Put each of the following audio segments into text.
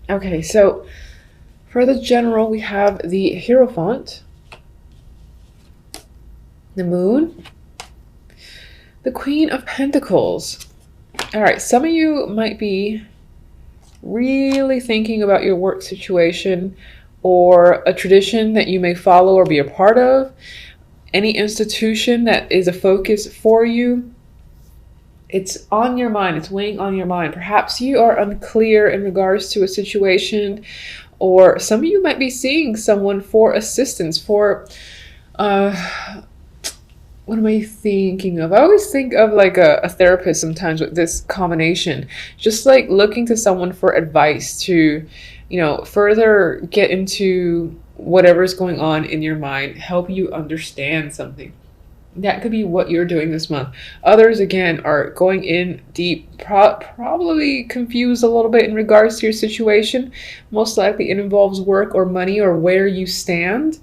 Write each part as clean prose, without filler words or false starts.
Okay, so for the general, we have the Hierophant, the Moon, the Queen of Pentacles. All right, some of you might be really thinking about your work situation or a tradition that you may follow or be a part of, any institution that is a focus for you. It's on your mind, it's weighing on your mind. Perhaps you are unclear in regards to a situation, or some of you might be seeing someone for assistance, for uh, what am I thinking of? I always think of like a therapist sometimes with this combination, just like looking to someone for advice to, further get into whatever's going on in your mind, help you understand something. That could be what you're doing this month. Others, again, are going in deep, probably confused a little bit in regards to your situation. Most likely it involves work or money or where you stand.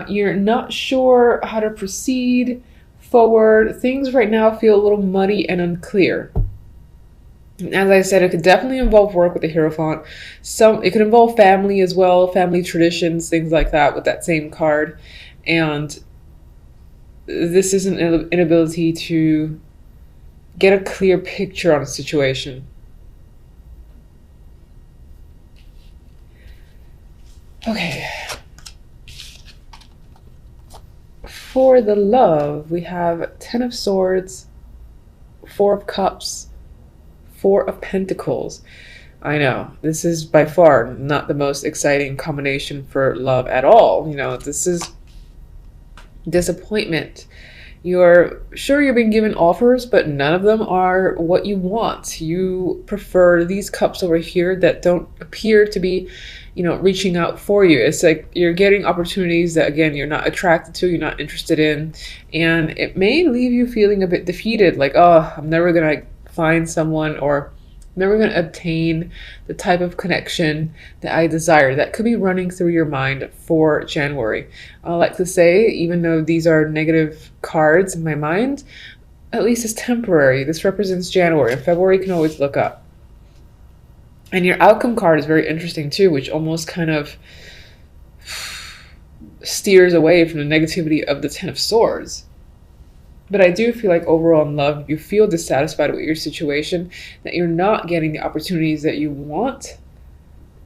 You're not sure how to proceed forward. Things right now feel a little muddy and unclear. As I said, it could definitely involve work with the Hierophant. It could involve family as well, family traditions, things like that with that same card. And this is an inability to get a clear picture on a situation. Okay. For the love, we have Ten of Swords, Four of Cups, Four of Pentacles. I know, this is by far not the most exciting combination for love at all. This is disappointment. You're sure you're being given offers, but none of them are what you want. You prefer these cups over here that don't appear to be, reaching out for you. It's like you're getting opportunities that, again, you're not attracted to, you're not interested in. And it may leave you feeling a bit defeated, like, oh, I'm never going to find someone, or never going to obtain the type of connection that I desire. That could be running through your mind for January. I like to say, even though these are negative cards in my mind, at least it's temporary. This represents January, and February can always look up. And your outcome card is very interesting too, which almost kind of steers away from the negativity of the Ten of Swords. But I do feel like overall in love, you feel dissatisfied with your situation, that you're not getting the opportunities that you want,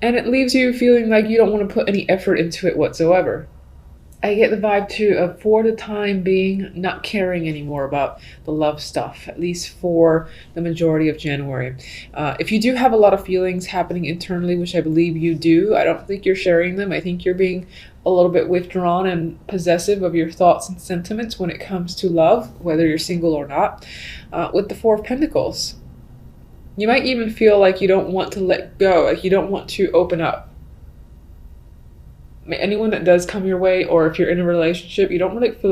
and it leaves you feeling like you don't want to put any effort into it whatsoever. I get the vibe too of, for the time being, not caring anymore about the love stuff, at least for the majority of January. If you do have a lot of feelings happening internally, which I believe you do, I don't think you're sharing them. I think you're being a little bit withdrawn and possessive of your thoughts and sentiments when it comes to love, whether you're single or not, with the Four of Pentacles. You might even feel like you don't want to let go, like you don't want to open up. Anyone that does come your way, or if you're in a relationship, you don't really feel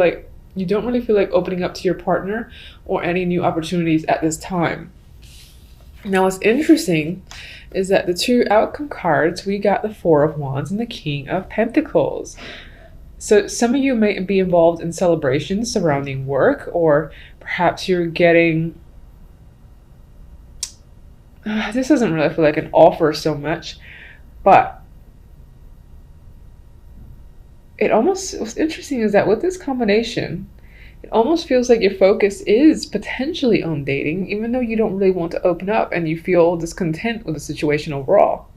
like opening up to your partner or any new opportunities at this time. Now, what's interesting is that the two outcome cards, we got the Four of Wands and the King of Pentacles. So some of you may be involved in celebrations surrounding work, or perhaps you're getting this doesn't really feel like an offer so much, but what's interesting is that with this combination, it almost feels like your focus is potentially on dating, even though you don't really want to open up and you feel discontent with the situation overall.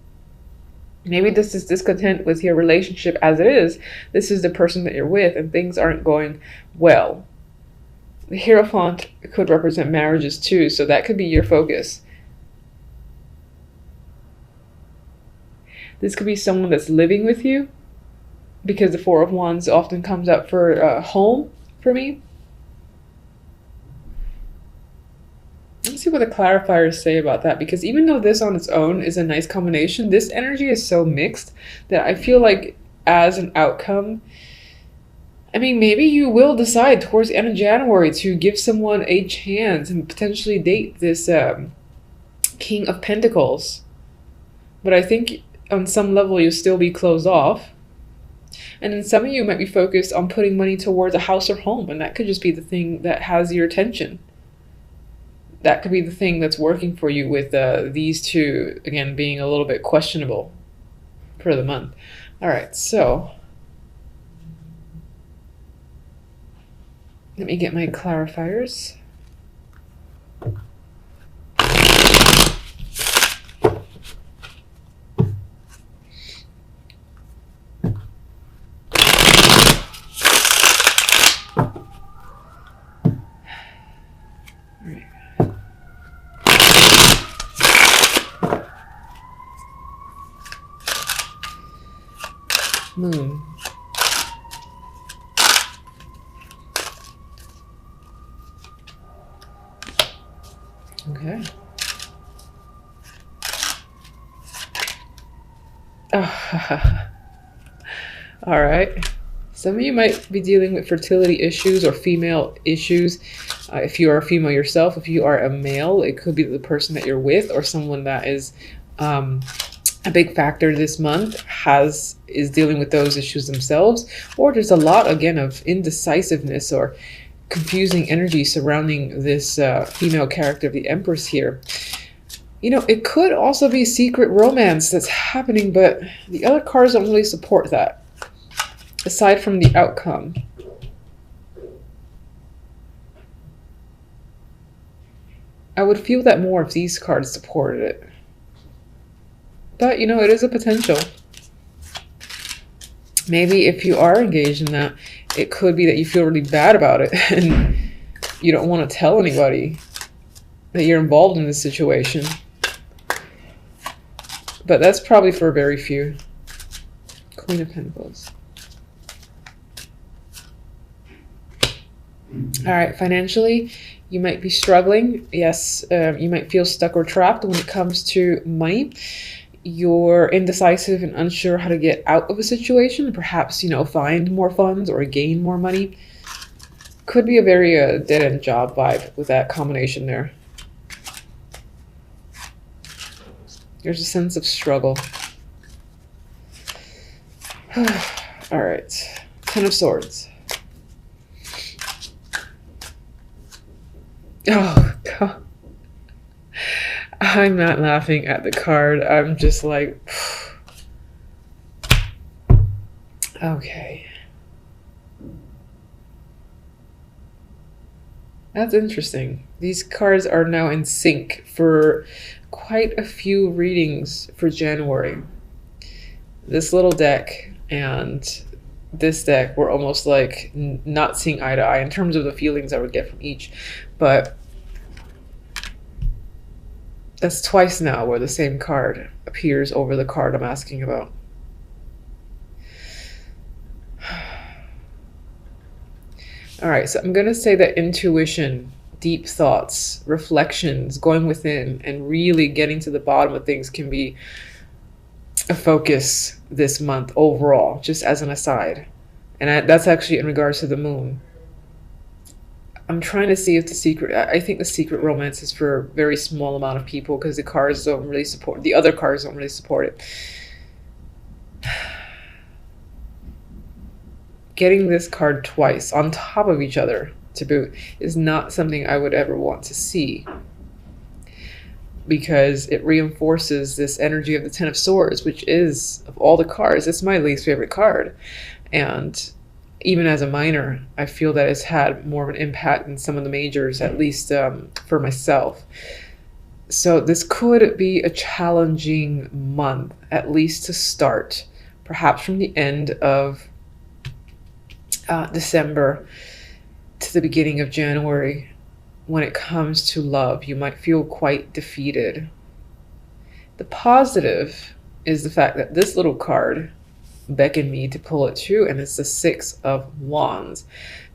Maybe this is discontent with your relationship as it is. This is the person that you're with and things aren't going well. The Hierophant could represent marriages too, so that could be your focus. This could be someone that's living with you, because the Four of Wands often comes up for home for me. Let's see what the clarifiers say about that, because even though this on its own is a nice combination, this energy is so mixed that I feel like as an outcome, maybe you will decide towards the end of January to give someone a chance and potentially date this King of Pentacles. But I think on some level you'll still be closed off. And then some of you might be focused on putting money towards a house or home, and that could just be the thing that has your attention. that could be the thing that's working for you with these two, again, being a little bit questionable for the month. All right, so let me get my clarifiers. Moon. Okay. Oh. All right. Some of you might be dealing with fertility issues or female issues. If you are a female yourself, if you are a male, it could be the person that you're with or someone that is a big factor this month is dealing with those issues themselves. Or there's a lot, again, of indecisiveness or confusing energy surrounding this female character of the Empress here. You know, it could also be secret romance that's happening, but the other cards don't really support that. Aside from the outcome. I would feel that more if these cards supported it. But, you know, it is a potential. Maybe if you are engaged in that, it could be that you feel really bad about it and you don't want to tell anybody that you're involved in this situation. But that's probably for very few. Queen of Pentacles. All right, financially, you might be struggling. Yes, you might feel stuck or trapped when it comes to money. You're indecisive and unsure how to get out of a situation, perhaps, you know, find more funds or gain more money. Could be a very dead-end job vibe with that combination there. There's a sense of struggle. All right, Ten of Swords. Oh, God. I'm not laughing at the card. I'm just like, okay. That's interesting. These cards are now in sync for quite a few readings for January. This little deck and this deck were almost like not seeing eye to eye in terms of the feelings I would get from each. But that's twice now where the same card appears over the card I'm asking about. All right, so I'm going to say that intuition, deep thoughts, reflections, going within and really getting to the bottom of things can be a focus this month overall, just as an aside. And that's actually in regards to the moon. I'm trying to see if I think the secret romance is for a very small amount of people because the cards don't really support, the other cards don't really support it. Getting this card twice on top of each other to boot is not something I would ever want to see, because it reinforces this energy of the Ten of Swords, which is, of all the cards, it's my least favorite card. And even as a minor, I feel that it's had more of an impact than some of the majors, at least for myself. So this could be a challenging month, at least to start, perhaps from the end of December to the beginning of January. When it comes to love, you might feel quite defeated. The positive is the fact that this little card beckoned me to pull it too, and it's the Six of Wands.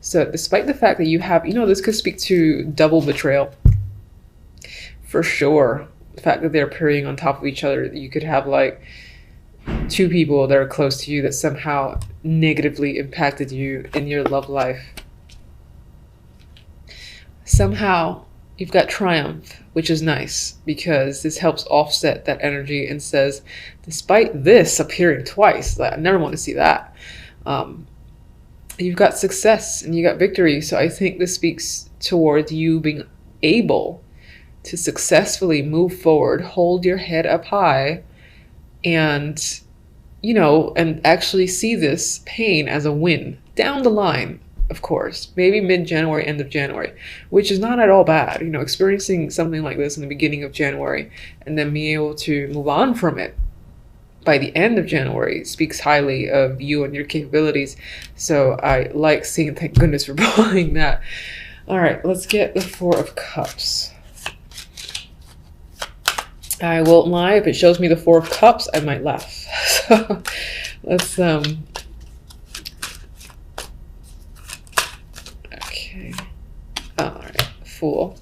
So despite the fact that you have, you know, this could speak to double betrayal for sure. The fact that they're appearing on top of each other, you could have like two people that are close to you that somehow negatively impacted you in your love life. Somehow you've got triumph, which is nice because this helps offset that energy and says, despite this appearing twice, I never want to see that. You've got success and you got victory. So I think this speaks towards you being able to successfully move forward, hold your head up high, and, you know, and actually see this pain as a win down the line, of course, maybe mid-January, end of January, which is not at all bad. You know, experiencing something like this in the beginning of January and then being able to move on from it by the end of January speaks highly of you and your capabilities. So I like seeing, thank goodness for pulling that. All right, let's get the Four of Cups. I won't lie, if it shows me the Four of Cups, I might laugh. So let's, okay. All right, Fool.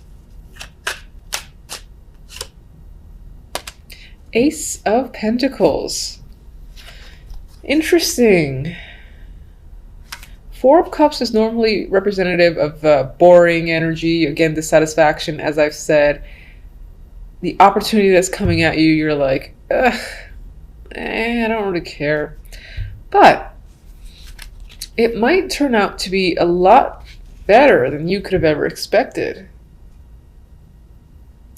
Ace of Pentacles. Interesting. Four of Cups is normally representative of boring energy. Again, dissatisfaction, as I've said. The opportunity that's coming at you, you're like, ugh, I don't really care. But it might turn out to be a lot better than you could have ever expected.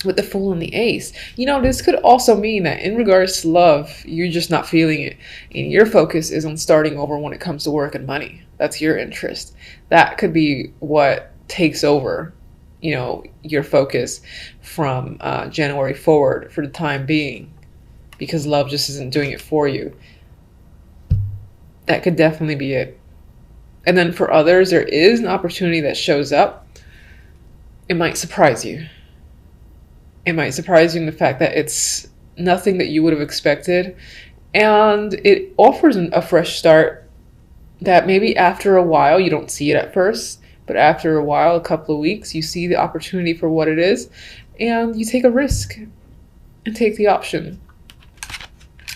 With the Fool and the Ace. You know, this could also mean that in regards to love, you're just not feeling it. And your focus is on starting over when it comes to work and money. That's your interest. That could be what takes over, you know, your focus from January forward for the time being. Because love just isn't doing it for you. That could definitely be it. And then for others, there is an opportunity that shows up. It might surprise you. It might surprise you in the fact that it's nothing that you would have expected. And it offers a fresh start that maybe after a while, you don't see it at first, but after a while, a couple of weeks, you see the opportunity for what it is, and you take a risk and take the option.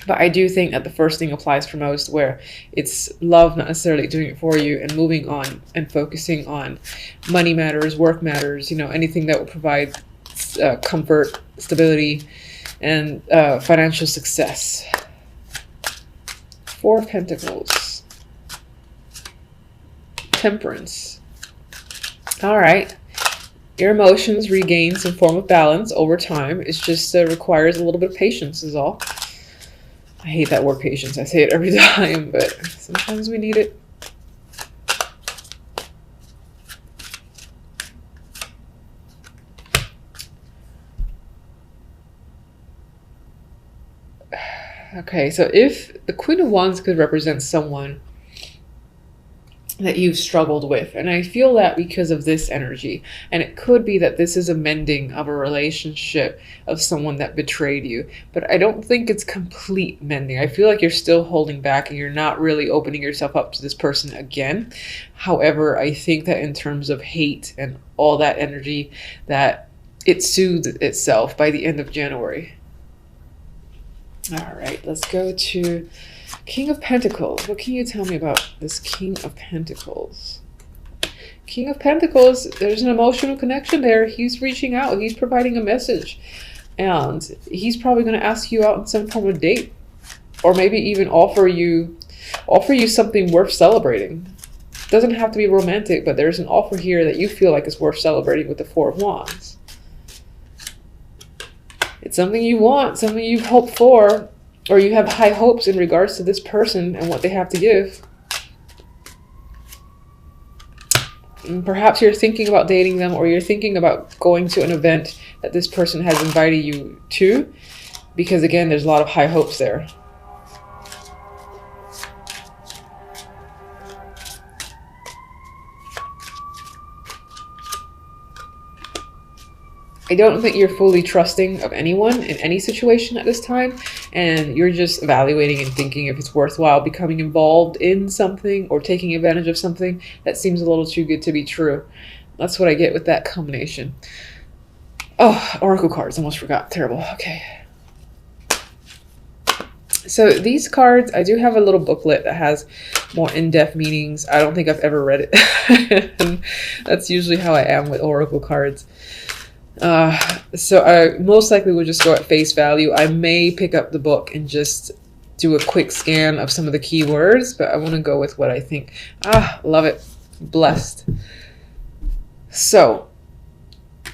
But I do think that the first thing applies for most, where it's love not necessarily doing it for you and moving on and focusing on money matters, work matters, you know, anything that will provide comfort, stability, and financial success. Four of Pentacles. Temperance. All right. Your emotions regain some form of balance over time. It just requires a little bit of patience is all. I hate that word patience. I say it every time, but sometimes we need it. Okay, so if the Queen of Wands could represent someone that you've struggled with, and I feel that because of this energy, and it could be that this is a mending of a relationship of someone that betrayed you, but I don't think it's complete mending. I feel like you're still holding back and you're not really opening yourself up to this person again. However, I think that in terms of hate and all that energy, that it soothes itself by the end of January. All right, let's go to King of Pentacles. What can you tell me about this King of Pentacles? King of Pentacles, there's an emotional connection there. He's reaching out. He's providing a message. And he's probably going to ask you out in some form of date. Or maybe even offer you something worth celebrating. It doesn't have to be romantic, but there's an offer here that you feel like is worth celebrating with the Four of Wands. It's something you want, something you've hoped for, or you have high hopes in regards to this person and what they have to give. And perhaps you're thinking about dating them, or you're thinking about going to an event that this person has invited you to, because again, there's a lot of high hopes there. I don't think you're fully trusting of anyone in any situation at this time, and you're just evaluating and thinking if it's worthwhile becoming involved in something or taking advantage of something that seems a little too good to be true. That's what I get with that combination. Oh, Oracle cards, almost forgot. Terrible. Okay. So these cards, I do have a little booklet that has more in-depth meanings. I don't think I've ever read it. And that's usually how I am with Oracle cards. So I most likely will just go at face value. I may pick up the book and just do a quick scan of some of the keywords, but I want to go with what I think. Love it. Blessed. So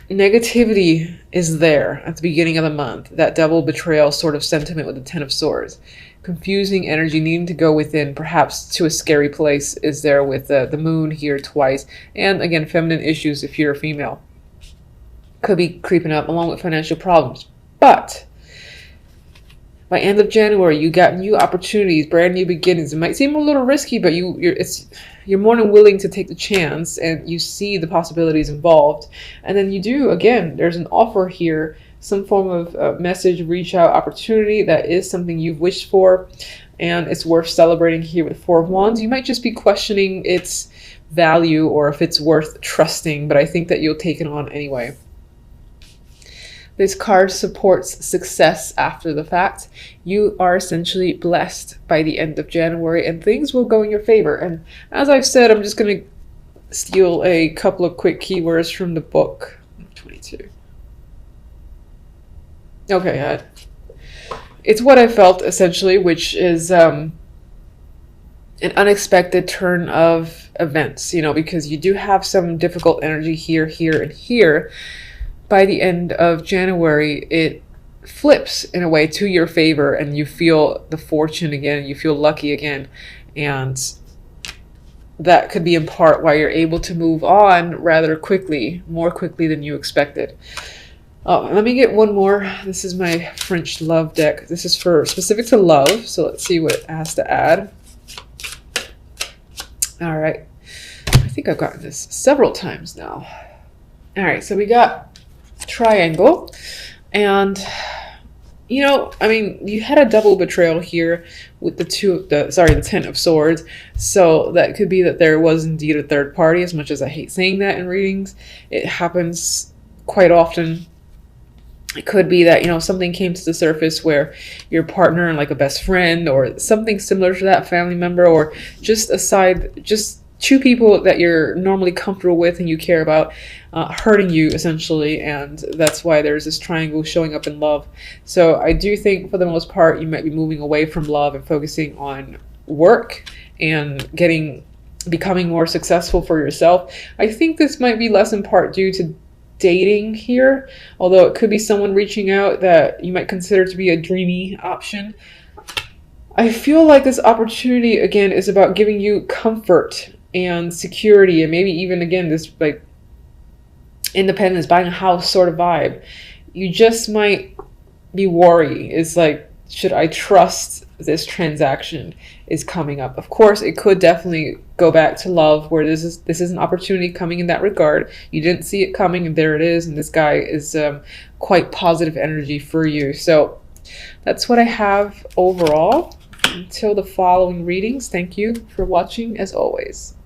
negativity is there at the beginning of the month. That double betrayal sort of sentiment with the Ten of Swords. Confusing energy, needing to go within, perhaps to a scary place, is there with the moon here twice. And again, feminine issues if you're a female. Could be creeping up along with financial problems. But by end of January, you got new opportunities, brand new beginnings. It might seem a little risky, but you're more than willing to take the chance, and you see the possibilities involved. And then you do, again, there's an offer here, some form of message, reach out opportunity that is something you've wished for, and it's worth celebrating here with Four of Wands. You might just be questioning its value or if it's worth trusting, but I think that you'll take it on anyway. This card supports success after the fact. You are essentially blessed by the end of January, and things will go in your favor. And as I've said, I'm just going to steal a couple of quick keywords from the book. 22. Okay, it's what I felt essentially, which is an unexpected turn of events, because you do have some difficult energy here, here, and here. By the end of January, it flips in a way to your favor, and you feel the fortune again, you feel lucky again, and that could be in part why you're able to move on rather quickly, more quickly than you expected. Let me get one more. This is my French love deck. This is for specific to love, so let's see what it has to add. All right, I think I've gotten this several times now. All right, so we got triangle, and you had a double betrayal here with the Ten of Swords, so that could be that there was indeed a third party. As much as I hate saying that in readings, it happens quite often. It could be that something came to the surface where your partner, like a best friend or something similar to that, family member, or just two people that you're normally comfortable with and you care about, hurting you essentially, and that's why there's this triangle showing up in love. So I do think for the most part you might be moving away from love and focusing on work and becoming more successful for yourself. I think this might be less in part due to dating here, although it could be someone reaching out that you might consider to be a dreamy option. I feel like this opportunity again is about giving you comfort and security, and maybe even again this like independence, buying a house sort of vibe. You just might be worried. It's like, should I trust this transaction is coming up? Of course, it could definitely go back to love, where this is an opportunity coming in that regard. You didn't see it coming, and there it is, and this guy is quite positive energy for you. So that's what I have overall. Until the following readings, thank you for watching as always.